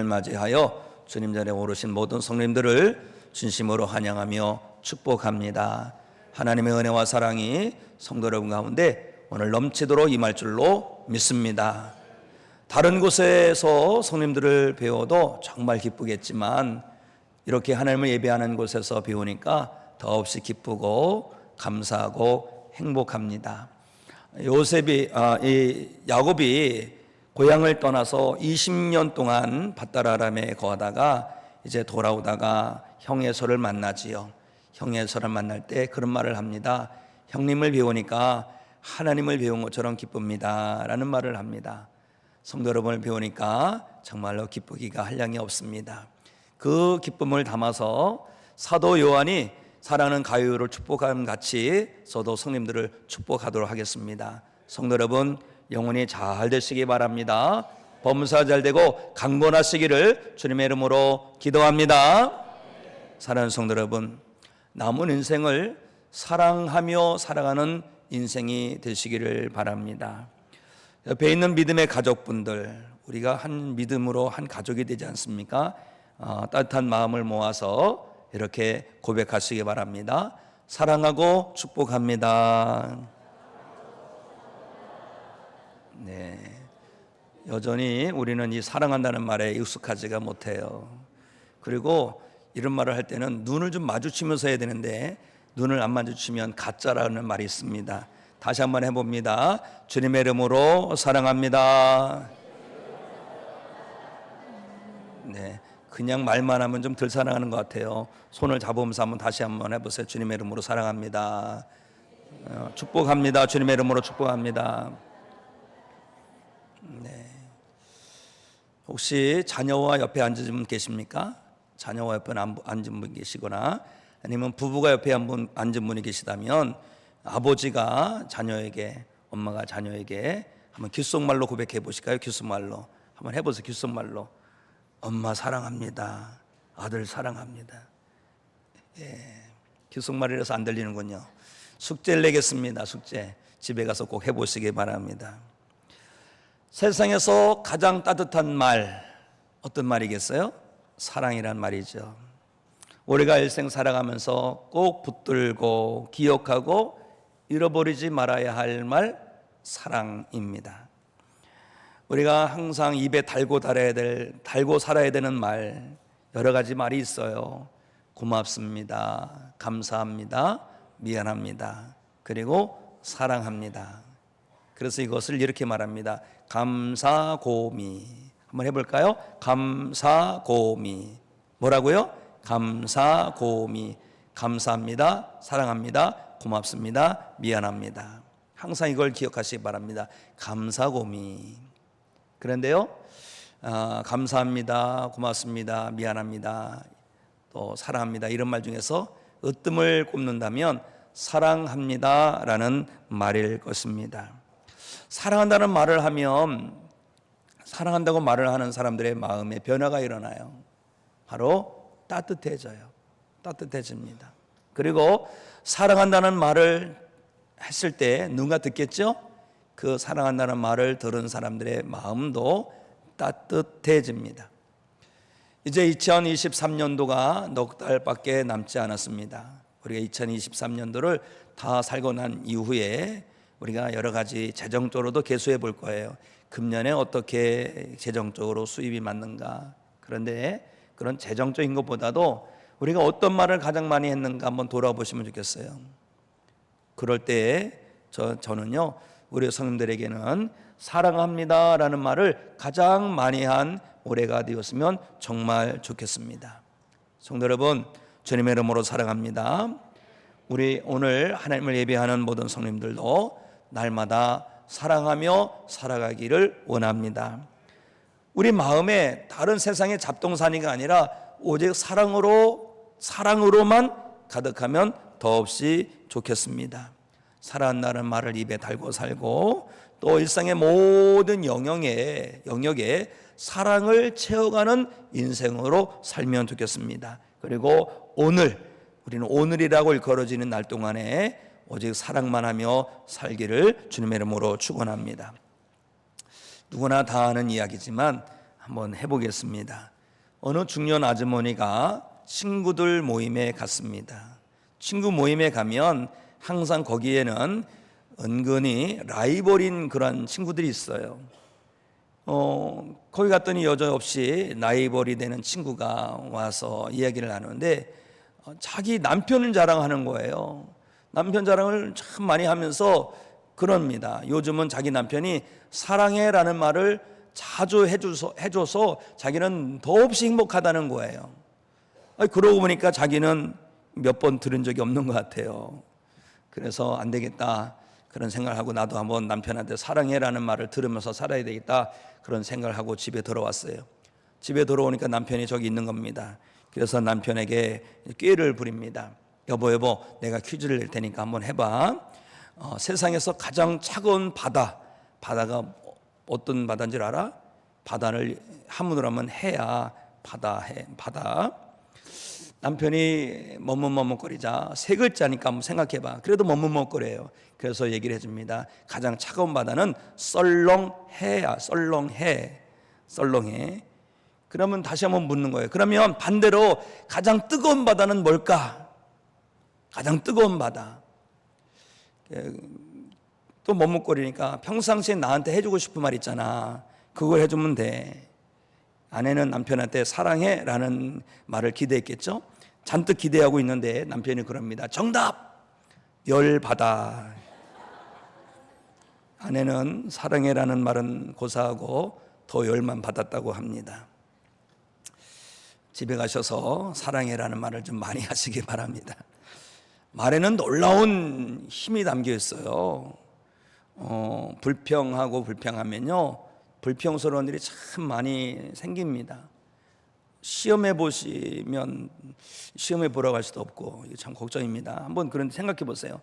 맞이하여 주님 자리에 오르신 모든 성도님들을 진심으로 환영하며 축복합니다. 하나님의 은혜와 사랑이 성도 여러분 가운데 오늘 넘치도록 임할 줄로 믿습니다. 다른 곳에서 성도님들을 배워도 정말 기쁘겠지만 이렇게 하나님을 예배하는 곳에서 배우니까 더없이 기쁘고 감사하고 행복합니다. 야곱이 고향을 떠나서 20년 동안 밧다라람에 거하다가 이제 돌아오다가 형 에서를 만나지요. 형 에서를 만날 때 그런 말을 합니다. 형님을 배우니까 하나님을 배운 것처럼 기쁩니다 라는 말을 합니다. 성도 여러분을 배우니까 정말로 기쁘기가 한량이 없습니다. 그 기쁨을 담아서 사도 요한이 사랑하는 가요를 축복함 같이 저도 성님들을 축복하도록 하겠습니다. 성도 여러분 영혼이 잘 되시기 바랍니다. 범사 잘 되고 강건하시기를 주님의 이름으로 기도합니다. 사랑하는 성도 여러분, 남은 인생을 사랑하며 살아가는 인생이 되시기를 바랍니다. 옆에 있는 믿음의 가족분들, 우리가 한 믿음으로 한 가족이 되지 않습니까? 따뜻한 마음을 모아서 이렇게 고백하시기 바랍니다. 사랑하고 축복합니다. 네, 여전히 우리는 이 사랑한다는 말에 익숙하지가 못해요. 그리고 이런 말을 할 때는 눈을 좀 마주치면서 해야 되는데 눈을 안 마주치면 가짜라는 말이 있습니다. 다시 한번 해봅니다. 주님의 이름으로 사랑합니다. 네, 그냥 말만 하면 좀 덜 사랑하는 것 같아요. 손을 잡으면서 한번 다시 한번 해보세요. 주님의 이름으로 사랑합니다. 축복합니다. 주님의 이름으로 축복합니다. 네. 혹시 자녀와 옆에 앉은 분 계십니까? 자녀와 옆에 앉은 분 계시거나 아니면 부부가 옆에 앉은 분이 계시다면 아버지가 자녀에게, 엄마가 자녀에게 한번 귓속말로 고백해 보실까요? 귓속말로 한번 해보세요. 귓속말로 엄마 사랑합니다. 아들 사랑합니다. 예, 귓속말이라서 안 들리는군요. 숙제를 내겠습니다. 숙제 집에 가서 꼭 해보시기 바랍니다. 세상에서 가장 따뜻한 말 어떤 말이겠어요? 사랑이란 말이죠. 우리가 일생 살아가면서 꼭 붙들고 기억하고 잃어버리지 말아야 할 말 사랑입니다. 우리가 항상 입에 달고 살아야 되는 말 여러 가지 말이 있어요. 고맙습니다. 감사합니다. 미안합니다. 그리고 사랑합니다. 그래서 이것을 이렇게 말합니다. 감사고미. 한번 해볼까요? 감사고미. 뭐라고요? 감사고미. 감사합니다. 사랑합니다. 고맙습니다. 미안합니다. 항상 이걸 기억하시기 바랍니다. 감사고미. 그런데요, 감사합니다. 고맙습니다. 미안합니다. 또 사랑합니다. 이런 말 중에서 으뜸을 꼽는다면 사랑합니다 라는 말일 것입니다. 사랑한다는 말을 하면 사랑한다고 말을 하는 사람들의 마음에 변화가 일어나요. 바로 따뜻해져요. 따뜻해집니다. 그리고 사랑한다는 말을 했을 때 누가 듣겠죠? 그 사랑한다는 말을 들은 사람들의 마음도 따뜻해집니다. 이제 2023년도가 넉 달밖에 남지 않았습니다. 우리가 2023년도를 다 살고 난 이후에 우리가 여러 가지 재정적으로도 계수해 볼 거예요. 금년에 어떻게 재정적으로 수입이 맞는가. 그런데 그런 재정적인 것보다도 우리가 어떤 말을 가장 많이 했는가 한번 돌아보시면 좋겠어요. 그럴 때 저는요, 우리 성도들에게는 사랑합니다 라는 말을 가장 많이 한 올해가 되었으면 정말 좋겠습니다. 성도 여러분, 주님의 이름으로 사랑합니다. 우리 오늘 하나님을 예배하는 모든 성도님들도 날마다 사랑하며 살아가기를 원합니다. 우리 마음에 다른 세상의 잡동사니가 아니라 오직 사랑으로만 가득하면 더없이 좋겠습니다. 사랑한다는 말을 입에 달고 살고 또 일상의 모든 영역에 사랑을 채워가는 인생으로 살면 좋겠습니다. 그리고 우리는 오늘이라고 일컬어지는 날 동안에 오직 사랑만 하며 살기를 주님의 이름으로 축원합니다. 누구나 다 아는 이야기지만 한번 해보겠습니다. 어느 중년 아주머니가 친구들 모임에 갔습니다. 친구 모임에 가면 항상 거기에는 은근히 라이벌인 그런 친구들이 있어요. 거기 갔더니 여자없이 라이벌이 되는 친구가 와서 이야기를 나누는데 자기 남편을 자랑하는 거예요. 남편 자랑을 참 많이 하면서 그럽니다. 요즘은 자기 남편이 사랑해라는 말을 자주 해줘서 자기는 더없이 행복하다는 거예요. 그러고 보니까 자기는 몇 번 들은 적이 없는 것 같아요. 그래서 안 되겠다 그런 생각을 하고 나도 한번 남편한테 사랑해라는 말을 들으면서 살아야 되겠다 그런 생각을 하고 집에 들어왔어요. 집에 들어오니까 남편이 저기 있는 겁니다. 그래서 남편에게 꾀를 부립니다. 여보 내가 퀴즈를 낼 테니까 한번 해봐. 세상에서 가장 차가운 바다가 어떤 바다인 줄 알아? 바다를 한문으로 하면 해야 바다. 남편이 머뭇머뭇거리자 세 글자니까 한번 생각해봐. 그래도 머뭇머뭇거려요. 그래서 얘기를 해줍니다. 가장 차가운 바다는 썰렁해야. 썰렁해. 그러면 다시 한번 묻는 거예요. 그러면 반대로 가장 뜨거운 바다는 뭘까? 가장 뜨거운 바다. 또 머뭇거리니까 평상시에 나한테 해주고 싶은 말 있잖아. 그걸 해주면 돼. 아내는 남편한테 사랑해라는 말을 기대했겠죠. 잔뜩 기대하고 있는데 남편이 그럽니다. 정답! 열바다. 아내는 사랑해라는 말은 고사하고 더 열만 받았다고 합니다. 집에 가셔서 사랑해라는 말을 좀 많이 하시기 바랍니다. 말에는 놀라운 힘이 담겨 있어요. 불평하고 불평하면요 불평스러운 일이 참 많이 생깁니다. 시험해 보라고 할 수도 없고 이게 참 걱정입니다. 한번 그런 생각해 보세요.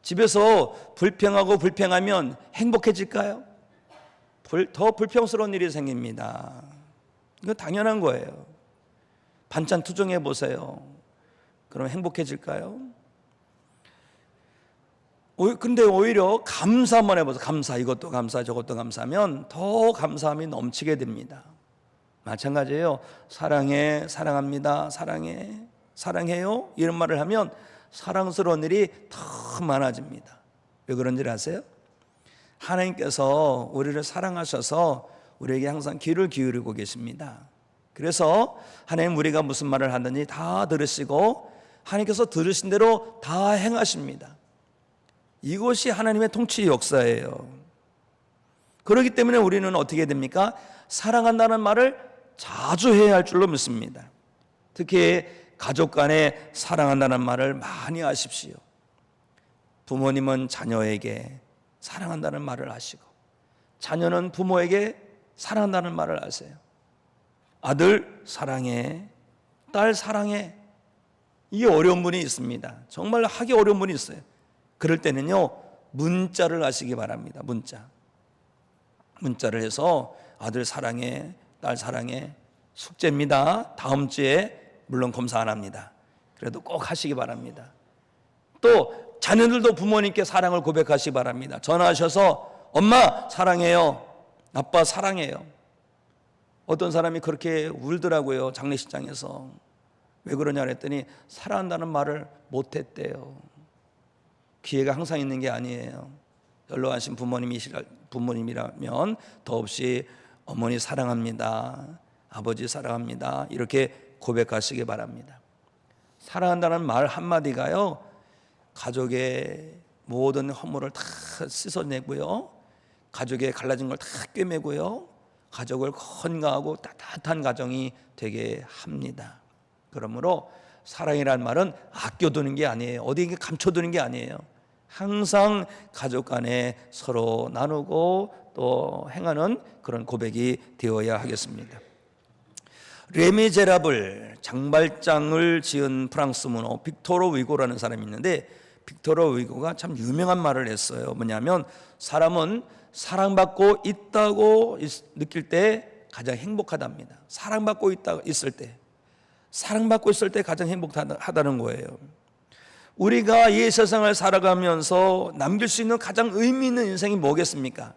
집에서 불평하고 불평하면 행복해질까요? 더 불평스러운 일이 생깁니다. 이거 당연한 거예요. 반찬 투정해 보세요. 그럼 행복해질까요? 근데 오히려 감사만 해보세요. 감사, 이것도 감사, 저것도 감사하면 더 감사함이 넘치게 됩니다. 마찬가지예요. 사랑해, 사랑합니다, 사랑해, 사랑해요 이런 말을 하면 사랑스러운 일이 더 많아집니다. 왜 그런지 아세요? 하나님께서 우리를 사랑하셔서 우리에게 항상 귀를 기울이고 계십니다. 그래서 하나님 우리가 무슨 말을 하든지 다 들으시고 하나님께서 들으신 대로 다 행하십니다. 이것이 하나님의 통치 역사예요. 그렇기 때문에 우리는 어떻게 됩니까? 사랑한다는 말을 자주 해야 할 줄로 믿습니다. 특히 가족 간에 사랑한다는 말을 많이 하십시오. 부모님은 자녀에게 사랑한다는 말을 하시고 자녀는 부모에게 사랑한다는 말을 하세요. 아들 사랑해, 딸 사랑해. 이게 어려운 분이 있습니다. 정말 하기 어려운 분이 있어요. 그럴 때는요 문자를 하시기 바랍니다. 문자를 해서 아들 사랑해, 딸 사랑해, 숙제입니다. 다음 주에 물론 검사 안 합니다. 그래도 꼭 하시기 바랍니다. 또 자녀들도 부모님께 사랑을 고백하시기 바랍니다. 전화하셔서 엄마 사랑해요, 아빠 사랑해요. 어떤 사람이 그렇게 울더라고요. 장례식장에서. 왜 그러냐 그랬더니 사랑한다는 말을 못했대요. 기회가 항상 있는 게 아니에요. 연로하신 부모님이라면 더없이 어머니 사랑합니다, 아버지 사랑합니다 이렇게 고백하시기 바랍니다. 사랑한다는 말 한마디가요 가족의 모든 허물을 다 씻어내고요, 가족의 갈라진 걸 다 꿰매고요, 가족을 건강하고 따뜻한 가정이 되게 합니다. 그러므로 사랑이라는 말은 아껴두는 게 아니에요. 어디 감춰두는 게 아니에요. 항상 가족 간에 서로 나누고 또 행하는 그런 고백이 되어야 하겠습니다. 레미제라블 장발장을 지은 프랑스 문호 빅토르 위고라는 사람이 있는데 빅토르 위고가 참 유명한 말을 했어요. 뭐냐면 사람은 사랑받고 있다고 느낄 때 가장 행복하답니다. 사랑받고 있을 때 가장 행복하다는 거예요. 우리가 이 세상을 살아가면서 남길 수 있는 가장 의미 있는 인생이 뭐겠습니까?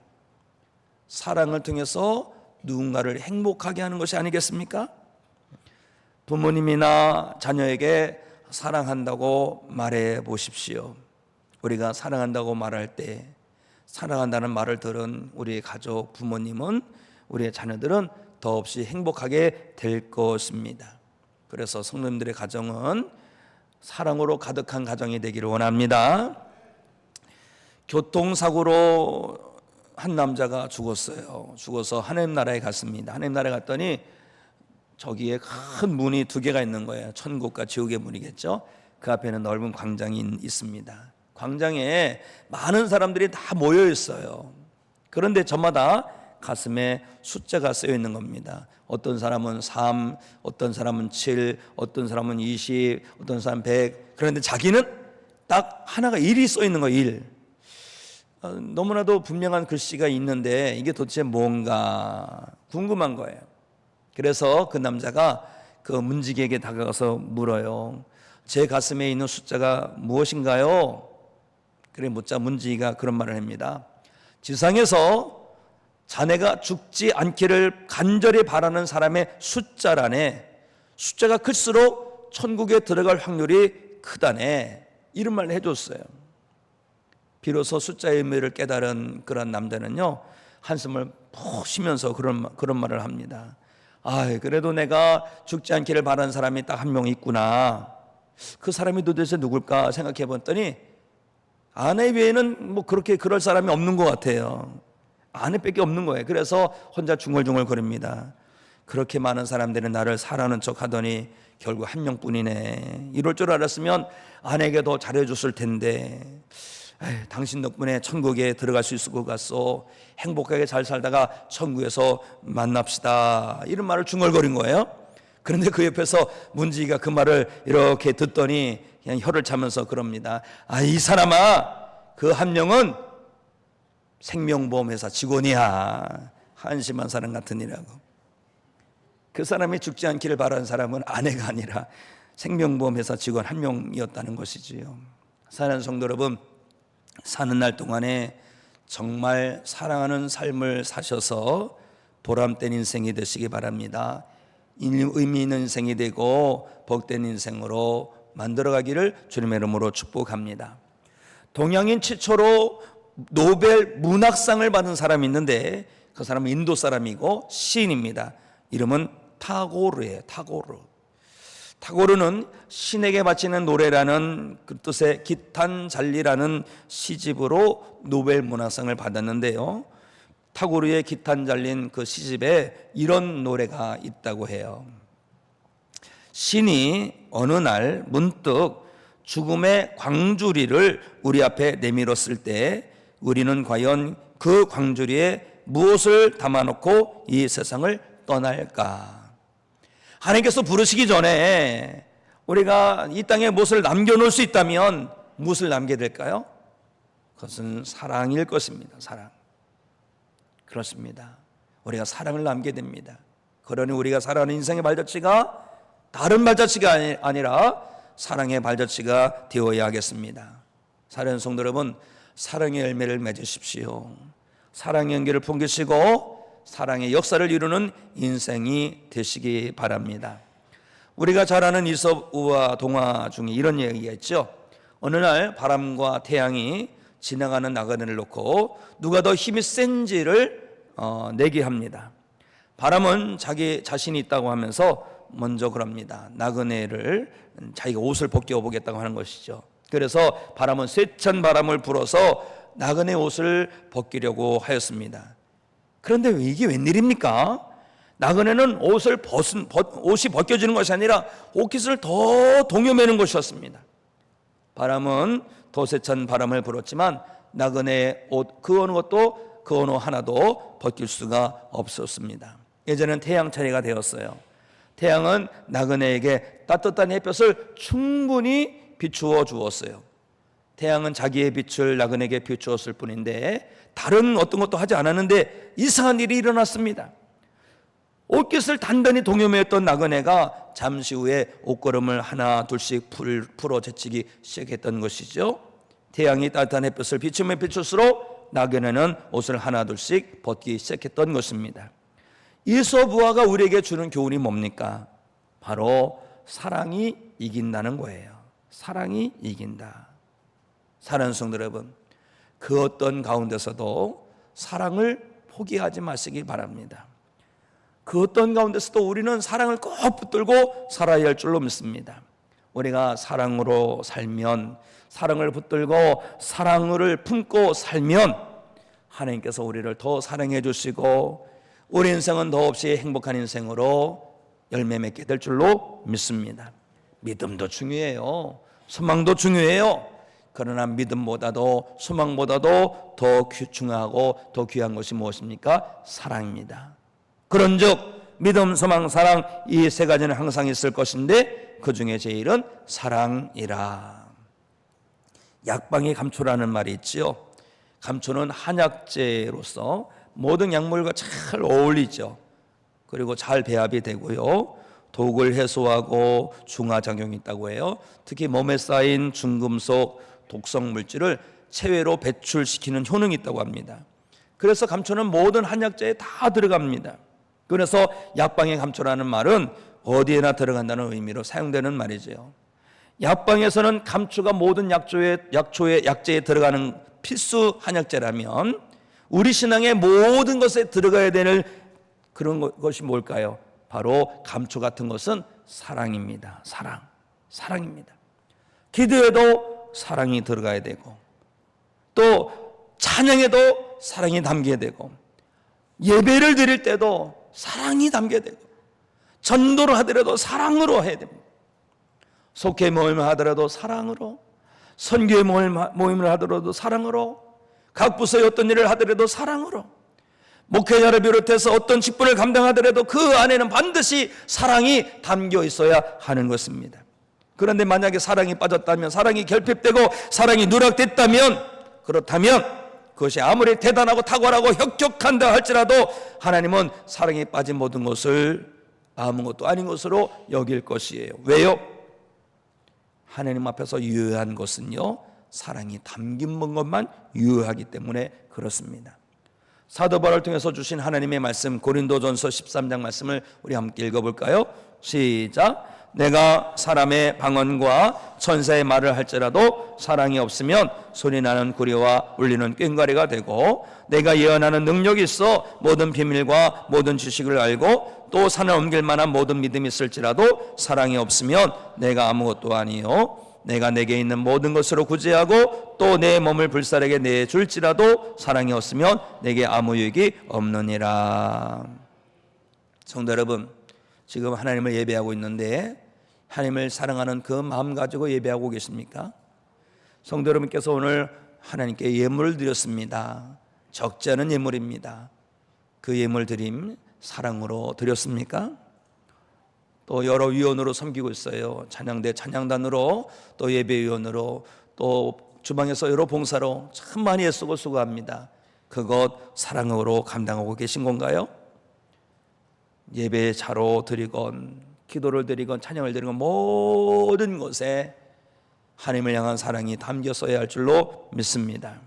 사랑을 통해서 누군가를 행복하게 하는 것이 아니겠습니까? 부모님이나 자녀에게 사랑한다고 말해 보십시오. 우리가 사랑한다고 말할 때, 사랑한다는 말을 들은 우리의 가족, 부모님은, 우리의 자녀들은 더없이 행복하게 될 것입니다. 그래서 성도님들의 가정은 사랑으로 가득한 가정이 되기를 원합니다. 교통사고로 한 남자가 죽어서 하나님 나라에 갔습니다. 하나님 나라에 갔더니 저기에 큰 문이 두 개가 있는 거예요. 천국과 지옥의 문이겠죠. 그 앞에는 넓은 광장이 있습니다. 광장에 많은 사람들이 다 모여 있어요. 그런데 저마다 가슴에 숫자가 쓰여 있는 겁니다. 어떤 사람은 3, 어떤 사람은 7, 어떤 사람은 20, 어떤 사람은 100. 그런데 자기는 딱 하나가 1이 써 있는 거예요. 1. 너무나도 분명한 글씨가 있는데 이게 도대체 뭔가 궁금한 거예요. 그래서 그 남자가 그 문지기에게 다가가서 물어요. 제 가슴에 있는 숫자가 무엇인가요? 그래 묻자 문지기가 그런 말을 합니다. 지상에서 자네가 죽지 않기를 간절히 바라는 사람의 숫자라네. 숫자가 클수록 천국에 들어갈 확률이 크다네. 이런 말을 해줬어요. 비로소 숫자의 의미를 깨달은 그런 남자는요, 한숨을 푹 쉬면서 그런 말을 합니다. 그래도 내가 죽지 않기를 바라는 사람이 딱 한 명 있구나. 그 사람이 도대체 누굴까 생각해 봤더니 아내 외에는 뭐 그렇게 그럴 사람이 없는 것 같아요. 아내밖에 없는 거예요. 그래서 혼자 중얼중얼 거립니다. 그렇게 많은 사람들이 나를 사랑하는 척 하더니 결국 한 명뿐이네. 이럴 줄 알았으면 아내에게 더 잘해줬을 텐데. 당신 덕분에 천국에 들어갈 수 있을 것 같소. 행복하게 잘 살다가 천국에서 만납시다. 이런 말을 중얼거린 거예요. 그런데 그 옆에서 문지기가 그 말을 이렇게 듣더니 그냥 혀를 차면서 그럽니다. 이 사람아, 그 한 명은 생명보험회사 직원이야. 한심한 사람 같으니라고. 그 사람이 죽지 않기를 바라는 사람은 아내가 아니라 생명보험회사 직원 한 명이었다는 것이지요. 사랑하는 성도 여러분, 사는 날 동안에 정말 사랑하는 삶을 사셔서 보람된 인생이 되시기 바랍니다. 의미 있는 인생이 되고 복된 인생으로 만들어가기를 주님의 이름으로 축복합니다. 동양인 최초로 노벨 문학상을 받은 사람이 있는데 그 사람은 인도 사람이고 시인입니다. 이름은 타고르예요. 타고르는 신에게 바치는 노래라는 그 뜻의 기탄잘리라는 시집으로 노벨 문학상을 받았는데요. 타고르의 기탄잘린 그 시집에 이런 노래가 있다고 해요. 신이 어느 날 문득 죽음의 광주리를 우리 앞에 내밀었을 때 우리는 과연 그 광주리에 무엇을 담아놓고 이 세상을 떠날까? 하나님께서 부르시기 전에 우리가 이 땅에 무엇을 남겨놓을 수 있다면 무엇을 남겨야 될까요? 그것은 사랑일 것입니다. 사랑. 그렇습니다. 우리가 사랑을 남겨야 됩니다. 그러니 우리가 살아가는 인생의 발자취가 다른 발자취가 아니라 사랑의 발자취가 되어야 하겠습니다. 사랑하는 성도 여러분, 사랑의 열매를 맺으십시오. 사랑의 연기를 풍기시고 사랑의 역사를 이루는 인생이 되시기 바랍니다. 우리가 잘 아는 이솝 우화 동화 중에 이런 얘기가 있죠. 어느 날 바람과 태양이 지나가는 나그네를 놓고 누가 더 힘이 센지를 내기합니다. 바람은 자기 자신이 있다고 하면서 먼저 그럽니다. 나그네를 자기가 옷을 벗겨보겠다고 하는 것이죠. 그래서 바람은 쇠천 바람을 불어서 나그네 옷을 벗기려고 하였습니다. 그런데 이게 웬일입니까? 나그네는 옷이 벗겨지는 것이 아니라 옷깃을 더 동여매는 것이었습니다. 바람은 더 세찬 바람을 불었지만 나그네의 옷 그 어느 하나도 벗길 수가 없었습니다. 이제는 태양 차례가 되었어요. 태양은 나그네에게 따뜻한 햇볕을 충분히 비추어 주었어요. 태양은 자기의 빛을 나그네에게 비추었을 뿐인데 다른 어떤 것도 하지 않았는데 이상한 일이 일어났습니다. 옷깃을 단단히 동여매었던 나그네가 잠시 후에 옷걸음을 하나 둘씩 풀어 제치기 시작했던 것이죠. 태양이 따뜻한 햇볕을 비추면 비출수록 나그네는 옷을 하나 둘씩 벗기 시작했던 것입니다. 이솝우화가 우리에게 주는 교훈이 뭡니까? 바로 사랑이 이긴다는 거예요. 사랑이 이긴다. 사랑하는 성도 여러분, 그 어떤 가운데서도 사랑을 포기하지 마시기 바랍니다. 그 어떤 가운데서도 우리는 사랑을 꼭 붙들고 살아야 할 줄로 믿습니다. 우리가 사랑으로 살면, 사랑을 붙들고 사랑을 품고 살면 하나님께서 우리를 더 사랑해 주시고 우리 인생은 더없이 행복한 인생으로 열매 맺게 될 줄로 믿습니다. 믿음도 중요해요. 소망도 중요해요. 그러나 믿음보다도 소망보다도 더 중요하고 더 귀한 것이 무엇입니까? 사랑입니다. 그런즉 믿음, 소망, 사랑 이 세 가지는 항상 있을 것인데 그 중에 제일은 사랑이라. 약방이 감초라는 말이 있지요. 감초는 한약재로서 모든 약물과 잘 어울리죠. 그리고 잘 배합이 되고요. 독을 해소하고 중화작용이 있다고 해요. 특히 몸에 쌓인 중금속, 독성 물질을 체외로 배출시키는 효능이 있다고 합니다. 그래서 감초는 모든 한약재에 다 들어갑니다. 그래서 약방의 감초라는 말은 어디에나 들어간다는 의미로 사용되는 말이죠. 약방에서는 감초가 모든 약재에 들어가는 필수 한약재라면 우리 신앙의 모든 것에 들어가야 되는 그런 것이 뭘까요? 바로 감초 같은 것은 사랑입니다. 사랑입니다. 기도에도 사랑이 들어가야 되고 또 찬양에도 사랑이 담겨야 되고 예배를 드릴 때도 사랑이 담겨야 되고 전도를 하더라도 사랑으로 해야 됩니다. 속회 모임을 하더라도 사랑으로, 선교의 모임을 하더라도 사랑으로, 각 부서의 어떤 일을 하더라도 사랑으로, 목회자를 비롯해서 어떤 직분을 감당하더라도 그 안에는 반드시 사랑이 담겨 있어야 하는 것입니다. 그런데 만약에 사랑이 빠졌다면, 사랑이 결핍되고 사랑이 누락됐다면, 그렇다면 그것이 아무리 대단하고 탁월하고 혁혁한다 할지라도 하나님은 사랑이 빠진 모든 것을 아무것도 아닌 것으로 여길 것이에요. 왜요? 하나님 앞에서 유효한 것은요, 사랑이 담긴 것만 유효하기 때문에 그렇습니다. 사도 바울을 통해서 주신 하나님의 말씀, 고린도전서 13장 말씀을 우리 함께 읽어볼까요? 시작. 내가 사람의 방언과 천사의 말을 할지라도 사랑이 없으면 소리나는 구리와 울리는 꽹과리가 되고, 내가 예언하는 능력이 있어 모든 비밀과 모든 지식을 알고 또 산을 옮길 만한 모든 믿음이 있을지라도 사랑이 없으면 내가 아무것도 아니요, 내가 내게 있는 모든 것으로 구제하고 또 내 몸을 불사르게 내줄지라도 사랑이 없으면 내게 아무 유익이 없느니라. 성도 여러분, 지금 하나님을 예배하고 있는데 하나님을 사랑하는 그 마음 가지고 예배하고 계십니까? 성도 여러분께서 오늘 하나님께 예물을 드렸습니다. 적지 않은 예물입니다. 그 예물 드림 사랑으로 드렸습니까? 또 여러 위원으로 섬기고 있어요. 찬양대 찬양단으로, 또 예배위원으로, 또 주방에서 여러 봉사로 참 많이 애쓰고 수고합니다. 그것 사랑으로 감당하고 계신 건가요? 예배자로 드리건 기도를 드리건 찬양을 드리건 모든 것에 하나님을 향한 사랑이 담겼어야 할 줄로 믿습니다.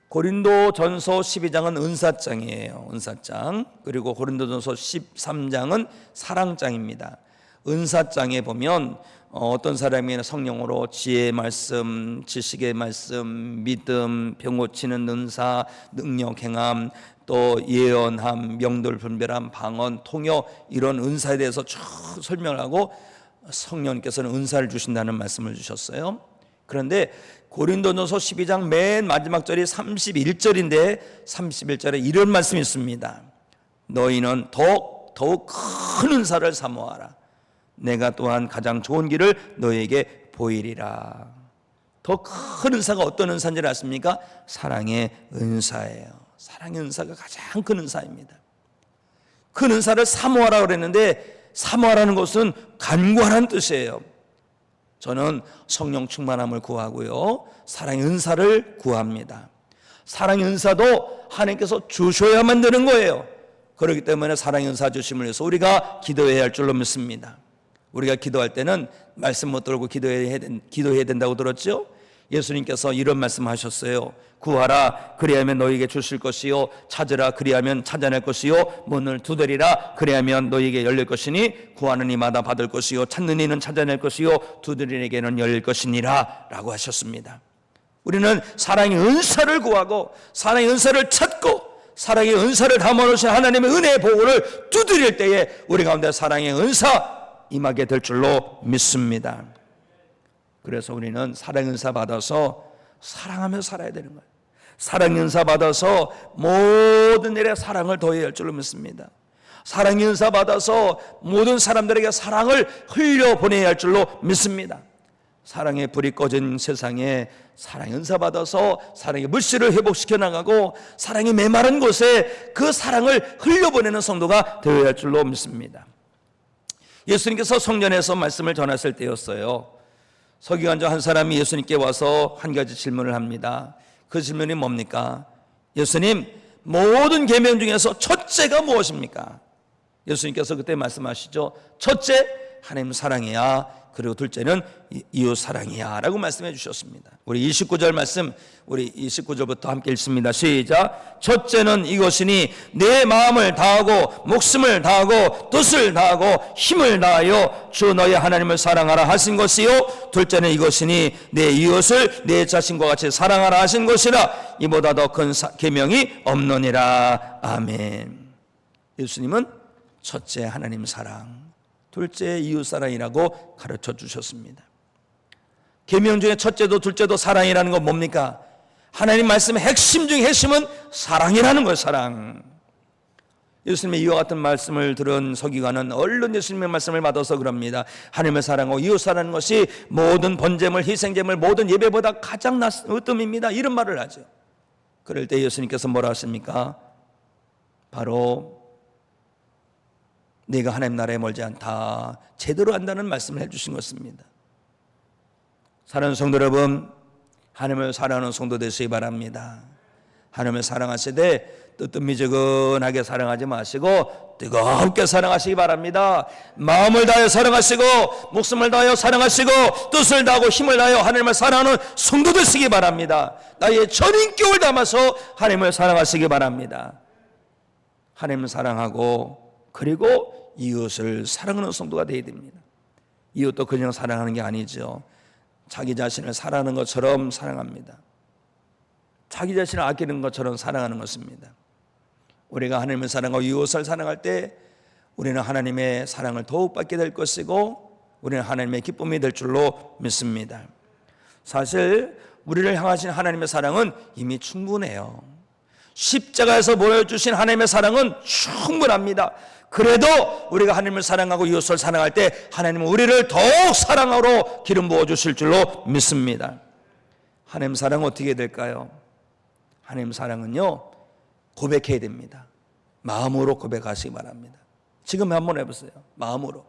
고린도전서 12장은 은사장이에요. 은사장. 그리고 고린도전서 13장은 사랑장입니다. 은사장에 보면 어떤 사람이 성령으로 지혜의 말씀, 지식의 말씀, 믿음, 병 고치는 은사, 능력 행함, 또 예언함, 명돌 분별함, 방언, 통역, 이런 은사에 대해서 쭉 설명을 하고 성령께서는 은사를 주신다는 말씀을 주셨어요. 그런데 고린도전서 12장 맨 마지막 절이 31절인데 31절에 이런 말씀이 있습니다. 너희는 더욱 큰 은사를 사모하라. 내가 또한 가장 좋은 길을 너희에게 보이리라. 더 큰 은사가 어떤 은사인지 아십니까? 사랑의 은사예요. 사랑의 은사가 가장 큰 은사입니다. 큰 은사를 사모하라 그랬는데 사모하라는 것은 간구하라는 뜻이에요. 저는 성령 충만함을 구하고요, 사랑의 은사를 구합니다. 사랑의 은사도 하나님께서 주셔야만 되는 거예요. 그렇기 때문에 사랑의 은사 주심을 위해서 우리가 기도해야 할 줄로 믿습니다. 우리가 기도할 때는 말씀 못 들고 기도해야 된다고 들었죠? 예수님께서 이런 말씀하셨어요. 구하라 그리하면 너희에게 주실 것이요, 찾으라 그리하면 찾아낼 것이요, 문을 두드리라 그리하면 너희에게 열릴 것이니 구하는 이마다 받을 것이요, 찾는 이는 찾아낼 것이요, 두드리는 열릴 것이니라 라고 하셨습니다. 우리는 사랑의 은사를 구하고 사랑의 은사를 찾고 사랑의 은사를 담아놓으신 하나님의 은혜의 보고를 두드릴 때에 우리 가운데 사랑의 은사 임하게 될 줄로 믿습니다. 그래서 우리는 사랑의 은사 받아서 사랑하며 살아야 되는 거예요. 사랑의 은사 받아서 모든 일에 사랑을 더해야 할 줄로 믿습니다. 사랑의 은사 받아서 모든 사람들에게 사랑을 흘려보내야 할 줄로 믿습니다. 사랑의 불이 꺼진 세상에 사랑의 은사 받아서 사랑의 물씨를 회복시켜 나가고 사랑이 메마른 곳에 그 사랑을 흘려보내는 성도가 되어야 할 줄로 믿습니다. 예수님께서 성전에서 말씀을 전하실 때였어요. 서기관장 한 사람이 예수님께 와서 한 가지 질문을 합니다. 그 질문이 뭡니까? 예수님, 모든 계명 중에서 첫째가 무엇입니까? 예수님께서 그때 말씀하시죠. 첫째, 하나님 사랑이야. 그리고 둘째는 이웃 사랑이야 라고 말씀해 주셨습니다. 우리 29절 말씀, 우리 29절부터 함께 읽습니다. 시작. 첫째는 이것이니 내 마음을 다하고 목숨을 다하고 뜻을 다하고 힘을 다하여 주 너의 하나님을 사랑하라 하신 것이요, 둘째는 이것이니 내 이웃을 내 자신과 같이 사랑하라 하신 것이라. 이보다 더 큰 계명이 없느니라. 아멘. 예수님은 첫째 하나님 사랑, 둘째 이웃사랑이라고 가르쳐 주셨습니다. 계명 중에 첫째도 둘째도 사랑이라는 건 뭡니까? 하나님 말씀의 핵심 중에 핵심은 사랑이라는 거예요. 사랑. 예수님의 이와 같은 말씀을 들은 서기관은 얼른 예수님의 말씀을 받아서 그럽니다. 하나님을 사랑하고 이웃 사랑하는 것이 모든 번제물, 희생제물, 모든 예배보다 가장 으뜸입니다. 이런 말을 하죠. 그럴 때 예수님께서 뭐라 하십니까? 바로 네가 하나님 나라에 멀지 않다, 제대로 한다는 말씀을 해주신 것입니다. 사랑하는 성도 여러분, 하나님을 사랑하는 성도 되시기 바랍니다. 하나님을 사랑하시되 뜨뜻미지근하게 사랑하지 마시고 뜨겁게 사랑하시기 바랍니다. 마음을 다하여 사랑하시고 목숨을 다하여 사랑하시고 뜻을 다하고 힘을 다하여 하나님을 사랑하는 성도 되시기 바랍니다. 나의 전 인격을 담아서 하나님을 사랑하시기 바랍니다. 하나님을 사랑하고 그리고 이웃을 사랑하는 성도가 되어야 됩니다. 이웃도 그냥 사랑하는 게 아니죠. 자기 자신을 사랑하는 것처럼 사랑합니다. 자기 자신을 아끼는 것처럼 사랑하는 것입니다. 우리가 하나님을 사랑하고 이웃을 사랑할 때 우리는 하나님의 사랑을 더욱 받게 될 것이고 우리는 하나님의 기쁨이 될 줄로 믿습니다. 사실 우리를 향하신 하나님의 사랑은 이미 충분해요. 십자가에서 보여주신 하나님의 사랑은 충분합니다. 그래도 우리가 하나님을 사랑하고 이웃을 사랑할 때 하나님은 우리를 더욱 사랑으로 기름 부어주실 줄로 믿습니다. 하나님 사랑은 어떻게 될까요? 하나님 사랑은요, 고백해야 됩니다. 마음으로 고백하시기 바랍니다. 지금 한번 해보세요. 마음으로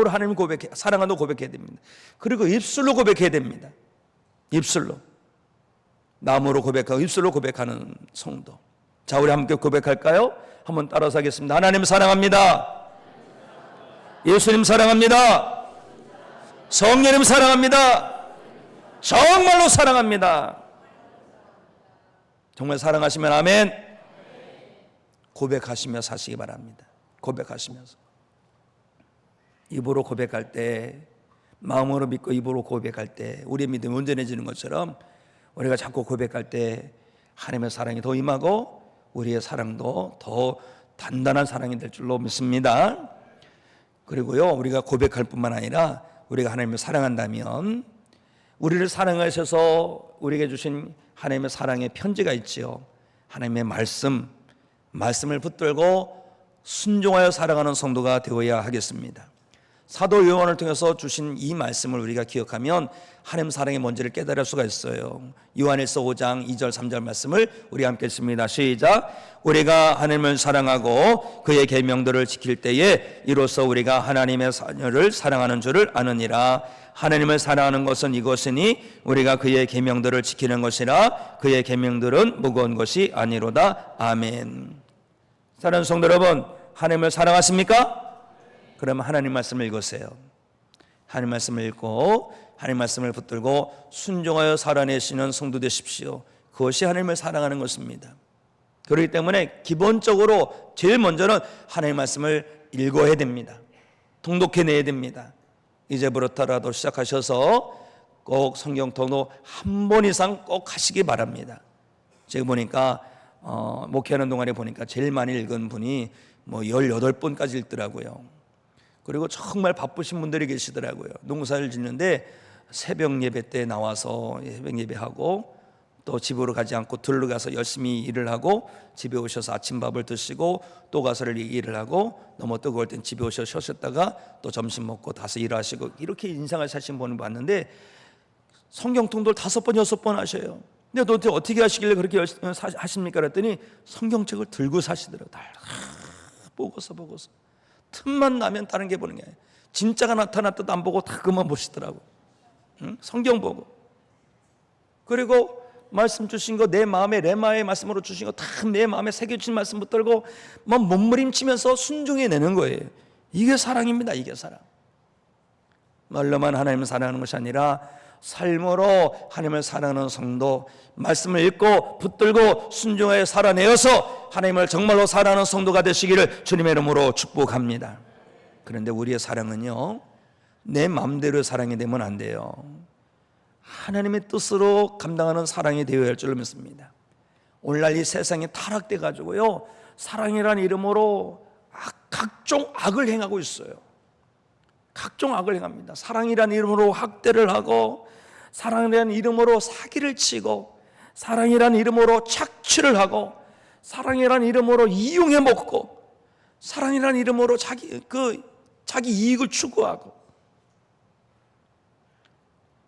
하나님 사랑한다고 고백해야 됩니다. 그리고 입술로 고백해야 됩니다. 입술로. 마음으로 고백하고 입술로 고백하는 성도. 자, 우리 함께 고백할까요? 한번 따라서 하겠습니다. 하나님 사랑합니다. 예수님 사랑합니다. 성령님 사랑합니다. 정말로 사랑합니다. 정말 사랑하시면 아멘. 고백하시며 사시기 바랍니다. 고백하시면서 입으로 고백할 때, 마음으로 믿고 입으로 고백할 때 우리의 믿음이 온전해지는 것처럼 우리가 자꾸 고백할 때 하나님의 사랑이 더 임하고 우리의 사랑도 더 단단한 사랑이 될 줄로 믿습니다. 그리고요, 우리가 고백할 뿐만 아니라 우리가 하나님을 사랑한다면 우리를 사랑하셔서 우리에게 주신 하나님의 사랑의 편지가 있지요. 하나님의 말씀을 붙들고 순종하여 살아가는 성도가 되어야 하겠습니다. 사도 요한을 통해서 주신 이 말씀을 우리가 기억하면 하나님 사랑의 뭔지를 깨달을 수가 있어요. 요한일서 5장 2절 3절 말씀을 우리 함께 읽습니다. 시작. 우리가 하나님을 사랑하고 그의 계명들을 지킬 때에 이로써 우리가 하나님의 자녀를 사랑하는 줄을 아느니라. 하나님을 사랑하는 것은 이것이니 우리가 그의 계명들을 지키는 것이라. 그의 계명들은 무거운 것이 아니로다. 아멘. 사랑하는 성도 여러분, 하나님을 사랑하십니까? 그러면 하나님 말씀을 읽으세요. 하나님 말씀을 읽고 하나님 말씀을 붙들고 순종하여 살아내시는 성도 되십시오. 그것이 하나님을 사랑하는 것입니다. 그렇기 때문에 기본적으로 제일 먼저는 하나님 말씀을 읽어야 됩니다. 통독해내야 됩니다. 이제부터라도 시작하셔서 꼭 성경 통독 한 번 이상 꼭 하시기 바랍니다. 제가 보니까 목회하는 동안에 보니까 제일 많이 읽은 분이 18번까지 읽더라고요. 그리고 정말 바쁘신 분들이 계시더라고요. 농사를 짓는데 새벽 예배 때 나와서 새벽 예배하고 또 집으로 가지 않고 들러가서 열심히 일을 하고 집에 오셔서 아침밥을 드시고 또 가서 일을 하고 너무 뜨거울 땐 집에 오셔서 쉬셨다가 또 점심 먹고 다시 일하시고 이렇게 인생을 사신 분을 봤는데 성경 통독을 5번 6번 하셔요. 근데 도대체 어떻게 하시길래 그렇게 하십니까? 그랬더니 성경책을 들고 사시더라고요. 보고서 틈만 나면 다른 게 보는 게 아니에요. 진짜가 나타났다도 안 보고 다 그만 보시더라고요. 성경 보고. 그리고 말씀 주신 거 내 마음에 레마의 말씀으로 주신 거 다 내 마음에 새겨진 말씀 붙들고 막 몸부림치면서 순종해내는 거예요. 이게 사랑입니다. 이게 사랑. 말로만 하나님을 사랑하는 것이 아니라 삶으로 하나님을 사랑하는 성도, 말씀을 읽고 붙들고 순종하여 살아내어서 하나님을 정말로 사랑하는 성도가 되시기를 주님의 이름으로 축복합니다. 그런데 우리의 사랑은요, 내 마음대로 사랑이 되면 안 돼요. 하나님의 뜻으로 감당하는 사랑이 되어야 할 줄로 믿습니다. 오늘날 이 세상이 타락돼 가지고요, 사랑이라는 이름으로 각종 악을 행하고 있어요. 각종 악을 행합니다. 사랑이라는 이름으로 학대를 하고, 사랑이라는 이름으로 사기를 치고, 사랑이라는 이름으로 착취를 하고, 사랑이라는 이름으로 이용해 먹고, 사랑이라는 이름으로 자기 이익을 추구하고.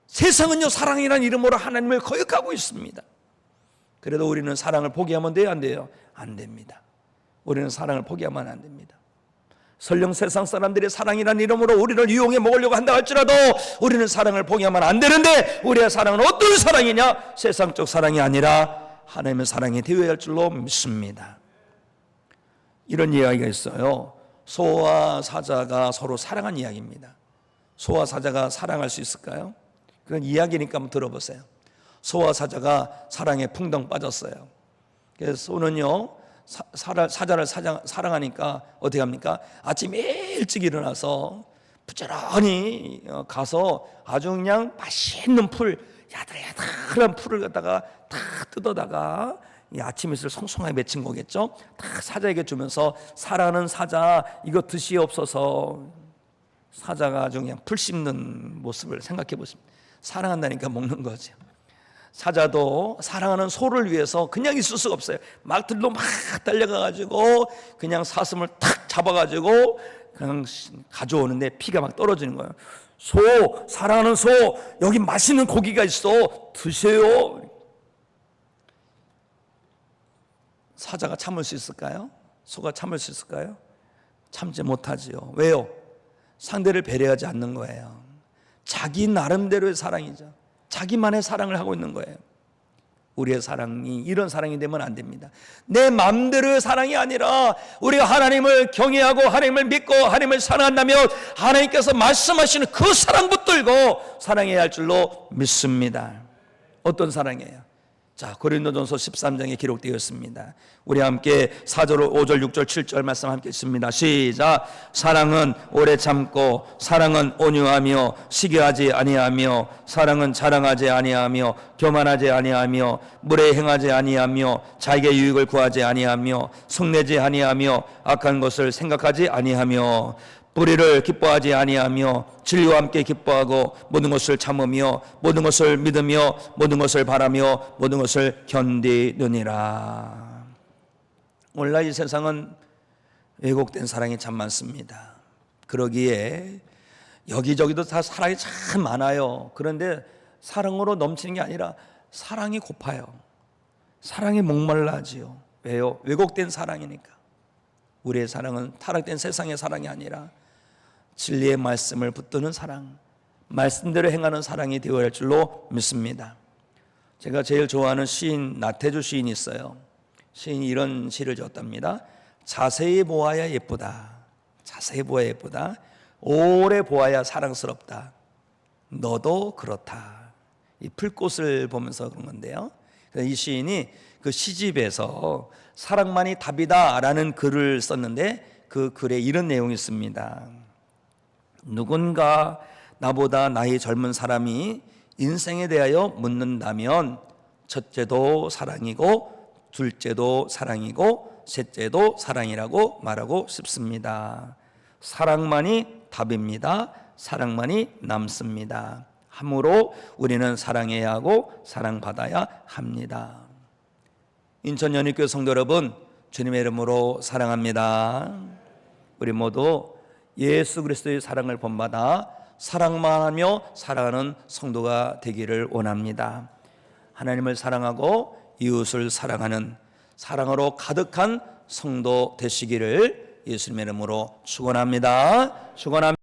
세상은요, 사랑이라는 이름으로 하나님을 거역하고 있습니다. 그래도 우리는 사랑을 포기하면 돼요, 안 돼요? 안 됩니다. 우리는 사랑을 포기하면 안 됩니다. 설령 세상 사람들이 사랑이라는 이름으로 우리를 이용해 먹으려고 한다 할지라도 우리는 사랑을 포기하면 안 되는데, 우리의 사랑은 어떤 사랑이냐? 세상적 사랑이 아니라 하나님의 사랑이 되어야 할 줄로 믿습니다. 이런 이야기가 있어요. 소와 사자가 서로 사랑한 이야기입니다. 소와 사자가 사랑할 수 있을까요? 그런 이야기니까 한번 들어보세요. 소와 사자가 사랑에 풍덩 빠졌어요. 그래서 소는요, 사자를 사랑하니까 어떻게 합니까? 아침 일찍 일어나서 부지런히 가서 아주 그냥 맛있는 풀, 야들야들한 풀을 갖다가 다 뜯어다가 이 아침 이슬을 송송하게 맺힌 거겠죠? 다 사자에게 주면서, 사랑하는 사자 이거 드시옵소서. 사자가 아주 그냥 풀 씹는 모습을 생각해 보십니다. 사랑한다니까 먹는 거죠. 사자도 사랑하는 소를 위해서 그냥 있을 수가 없어요. 막 들로 막 달려가가지고 그냥 사슴을 탁 잡아가지고 그냥 가져오는데 피가 막 떨어지는 거예요. 소, 사랑하는 소, 여기 맛있는 고기가 있어, 드세요. 사자가 참을 수 있을까요? 소가 참을 수 있을까요? 참지 못하지요. 왜요? 상대를 배려하지 않는 거예요. 자기 나름대로의 사랑이죠. 자기만의 사랑을 하고 있는 거예요. 우리의 사랑이 이런 사랑이 되면 안 됩니다. 내 마음대로의 사랑이 아니라 우리가 하나님을 경외하고 하나님을 믿고 하나님을 사랑한다면 하나님께서 말씀하시는 그 사랑 붙들고 사랑해야 할 줄로 믿습니다. 어떤 사랑이에요? 자, 고린도전서 13장에 기록되어 있습니다. 우리 함께 4절, 5절, 6절, 7절 말씀 함께 읽습니다. 시작. 사랑은 오래 참고, 사랑은 온유하며 시기하지 아니하며, 사랑은 자랑하지 아니하며 교만하지 아니하며 물에 행하지 아니하며 자기의 유익을 구하지 아니하며 성내지 아니하며 악한 것을 생각하지 아니하며 불의를 기뻐하지 아니하며 진리와 함께 기뻐하고 모든 것을 참으며 모든 것을 믿으며 모든 것을 바라며 모든 것을 견디느니라. 오늘날 이 세상은 왜곡된 사랑이 참 많습니다. 그러기에 여기저기도 다 사랑이 참 많아요. 그런데 사랑으로 넘치는 게 아니라 사랑이 고파요. 사랑이 목말라지요. 왜요? 왜곡된 사랑이니까. 우리의 사랑은 타락된 세상의 사랑이 아니라 진리의 말씀을 붙드는 사랑, 말씀대로 행하는 사랑이 되어야 할 줄로 믿습니다. 제가 제일 좋아하는 시인, 나태주 시인이 있어요. 시인이 이런 시를 지었답니다. 자세히 보아야 예쁘다. 자세히 보아야 예쁘다. 오래 보아야 사랑스럽다. 너도 그렇다. 이 풀꽃을 보면서 그런 건데요. 이 시인이 그 시집에서 사랑만이 답이다라는 글을 썼는데 그 글에 이런 내용이 있습니다. 누군가 나보다 나이 젊은 사람이 인생에 대하여 묻는다면 첫째도 사랑이고 둘째도 사랑이고 셋째도 사랑이라고 말하고 싶습니다. 사랑만이 답입니다. 사랑만이 남습니다. 함으로 우리는 사랑해야 하고 사랑받아야 합니다. 인천연희교회 성도 여러분, 주님의 이름으로 사랑합니다. 우리 모두 예수 그리스도의 사랑을 본받아 사랑만 하며 사랑하는 성도가 되기를 원합니다. 하나님을 사랑하고 이웃을 사랑하는 사랑으로 가득한 성도 되시기를 예수님의 이름으로 축원합니다. 축원합니다.